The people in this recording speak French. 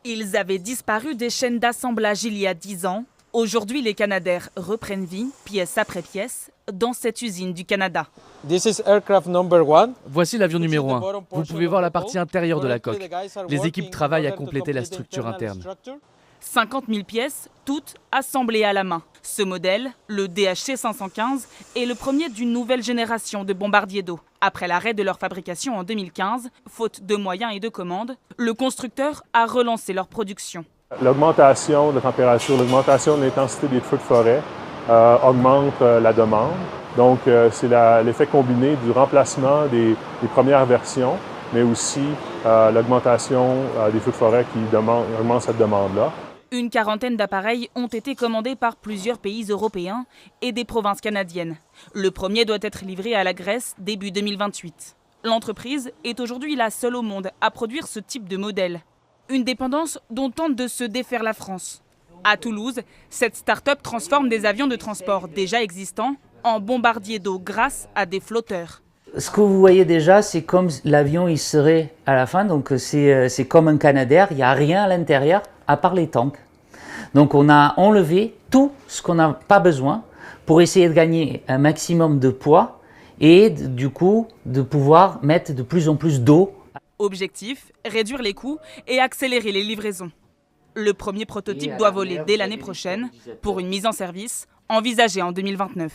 Ils avaient disparu des chaînes d'assemblage il y a 10 ans. Aujourd'hui, les Canadair reprennent vie, pièce après pièce, dans cette usine du Canada. Voici l'avion numéro 1. Vous pouvez voir la partie intérieure de la coque. Les équipes travaillent à compléter la structure interne. 50 000 pièces, toutes assemblées à la main. Ce modèle, le DHC 515, est le premier d'une nouvelle génération de bombardiers d'eau. Après l'arrêt de leur fabrication en 2015, faute de moyens et de commandes, le constructeur a relancé leur production. L'augmentation de la température, l'augmentation de l'intensité des feux de forêt augmente la demande. Donc, c'est l'effet combiné du remplacement des premières versions, mais aussi l'augmentation des feux de forêt qui augmente cette demande-là. Une quarantaine d'appareils ont été commandés par plusieurs pays européens et des provinces canadiennes. Le premier doit être livré à la Grèce début 2028. L'entreprise est aujourd'hui la seule au monde à produire ce type de modèle. Une dépendance dont tente de se défaire la France. À Toulouse, cette start-up transforme des avions de transport déjà existants en bombardiers d'eau grâce à des flotteurs. Ce que vous voyez déjà, c'est comme l'avion il serait à la fin, donc c'est comme un Canadair, il n'y a rien à l'intérieur à part les tanks. Donc on a enlevé tout ce qu'on n'a pas besoin pour essayer de gagner un maximum de poids et du coup de pouvoir mettre de plus en plus d'eau. Objectif, réduire les coûts et accélérer les livraisons. Le premier prototype doit voler dès l'année prochaine pour une mise en service envisagée en 2029.